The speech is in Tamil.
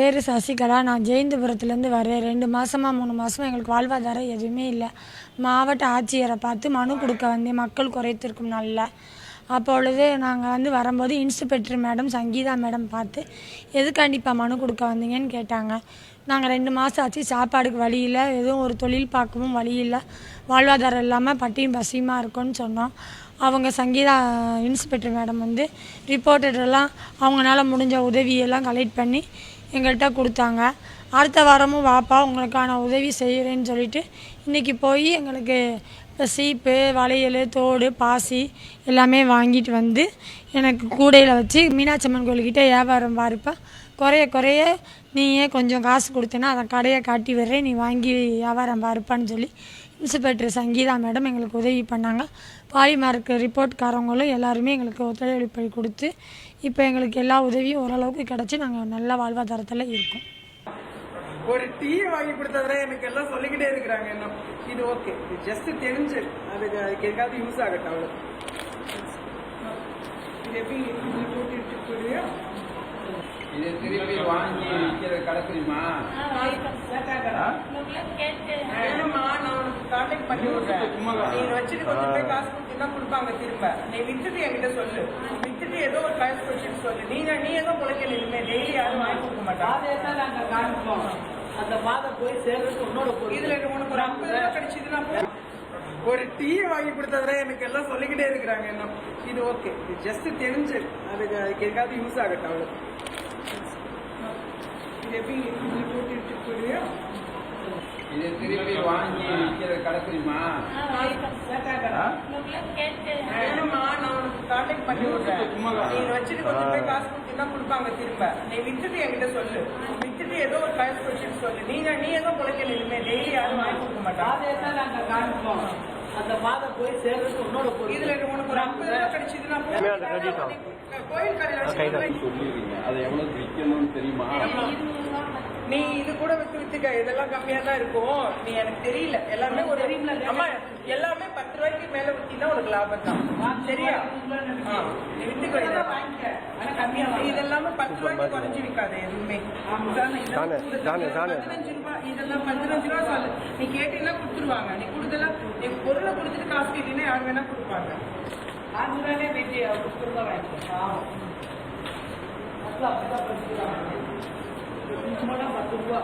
பேர் சசிகலா. நான் ஜெயந்தபுரத்துலேருந்து வரேன். 2 மாதமா 3 மாதமா எங்களுக்கு வாழ்வாதாரம் எதுவுமே இல்லை. மாவட்ட ஆட்சியரை பார்த்து மனு கொடுக்க வந்தேன், மக்கள் குறைத்திருக்கும் நாளில். அப்பொழுது நாங்கள் வரும்போது இன்ஸ்பெக்டர் மேடம் சங்கீதா மேடம் பார்த்து எதுக்காண்டிப்பா மனு கொடுக்க வந்தீங்கன்னு கேட்டாங்க. நாங்கள் 2 மாதம் ஆச்சு, சாப்பாடுக்கு வழி இல்லை, எதுவும் ஒரு தொழில் பார்க்கவும் வழி இல்லை, வாழ்வாதாரம் இல்லாமல் பட்டியும் பசியுமா இருக்கும்னு சொன்னோம். அவங்க சங்கீதா இன்ஸ்பெக்டர் மேடம் ரிப்போர்ட்டரெல்லாம் அவங்களால முடிஞ்ச உதவியெல்லாம் கலெக்ட் பண்ணி எங்கள்கிட்ட கொடுத்தாங்க. அடுத்த வாரமும் வாப்பா உங்களுக்கான உதவி செய்கிறேன்னு சொல்லிட்டு இன்றைக்கி போய் எங்களுக்கு சீப்பு, வளையல், தோடு, பாசி எல்லாமே வாங்கிட்டு வந்து எனக்கு கூடையில் வச்சு மீனாட்சி அம்மன் கோயில்கிட்ட வியாபாரம் பாருப்பா, குறைய நீயே கொஞ்சம் காசு கொடுத்தேன்னா அதை கடையை காட்டி வர்றேன், நீ வாங்கி வியாபாரம் பாருப்பான்னு சொல்லி இன்ஸ்பெக்டர் சங்கீதா மேடம் எங்களுக்கு உதவி பண்ணாங்க. பாலிமார்க்கு ரிப்போர்ட்காரவங்களும் எல்லாருமே எங்களுக்கு ஒத்துழைப்பு கொடுத்து இப்போ எங்களுக்கு எல்லா உதவியும் ஓரளவுக்கு கிடச்சி நாங்கள் நல்ல வாழ்வாதாரத்தில் இருக்கோம். ஒரு டீ வாங்கி கொடுத்ததுல எனக்கு எல்லாம் சொல்லிக்கிட்டே இருக்கிறாங்க. என்ன இது ஓகே, இது ஜஸ்ட் தெரிஞ்சு அதுக்கு எதுக்காவது யூஸ் ஆகட்டும். அவ்வளோ இது எப்படி போட்டு போடுவியா? இதை திருப்பி வாங்கி விற்கிற கடை தெரியுமா? வேணுமா, நான் உனக்கு கான்டாக்ட் பண்ணி விடுறேன். நீங்க வச்சுட்டு கொஞ்சம் போய் காசு கொடுத்தீங்கன்னா கொடுப்பாங்க திரும்ப. நீ வித்துட்டு என்கிட்ட சொல்லு, வித்துட்டு ஏதோ ஒரு காசு வச்சுட்டு சொல்லு. நீ ஏதோ முளைக்கல, இனிமே டெய்லி யாரும் வாங்கி கொடுக்க மாட்டாங்க. அந்த மாதம் போய் சேர்றது உன்னோட இதுல உனக்கு ஒரு 50 ரூபா கிடைச்சதுன்னா ஒரு டீ வாங்கி கொடுத்ததுல எனக்கு எல்லாம் சொல்லிக்கிட்டே இருக்கிறாங்க. என்ன இது ஓகே, இது ஜஸ்ட் தெரிஞ்சு அதுக்கு எதுக்காவது யூஸ் ஆகட்டும். அவ்வளோ இது எப்படி போட்டு போடுவியா? இதை திருப்பி வாங்கி விற்கிற கடை தெரியுமா? வேணுமா, நான் உனக்கு கான்டாக்ட் பண்ணி விடுறேன். நீங்க வச்சுட்டு கொஞ்சம் போய் காசு கொடுத்தீங்கன்னா கொடுப்பாங்க திரும்ப. நீ வித்துட்டு என்கிட்ட சொல்லு, வித்துட்டு ஏதோ ஒரு காசு வச்சுட்டு சொல்லு. நீ ஏதோ முளைக்கல, இனிமே டெய்லி யாரும் வாங்கி கொடுக்க மாட்டாங்க. அந்த மாதம் போய் சேர்றது உன்னோட இதுல உனக்கு ஒரு 50 ரூபா கிடைச்சதுன்னா கோயில் கடையில் சொல்லிடுறீங்க, அதை எவ்வளவு விற்கணும்னு தெரியுமா? நீ இது கூட வித்துக்க, இதெல்லாம் கம்மியா தான் இருக்கும். நீ எனக்கு தெரியல, எல்லாமே ஒரு அம்மா எல்லாமே 10 ரூபாய்க்கு மேல வித்தீங்கன்னா உனக்கு லாபம் தான். சரியா? நீ வித்துக்க, இதெல்லாமே 10 ரூபாய்க்கு குறைஞ்சி விற்காது எதுவுமே. 15 ரூபாய் இதெல்லாம் 15 ரூபா சொல்லு. நீ கேட்டீங்கன்னா கொடுத்துருவாங்க. நீ கொடுத்தெல்லாம் நீ பொருளை கொடுத்துட்டு காசு கேட்டீங்கன்னா யார் வேணா கொடுப்பாங்க. 5 ரூபாயே வெட்டி கொடுத்துருந்தா வாங்கிக்கலாம். 10 ரூபா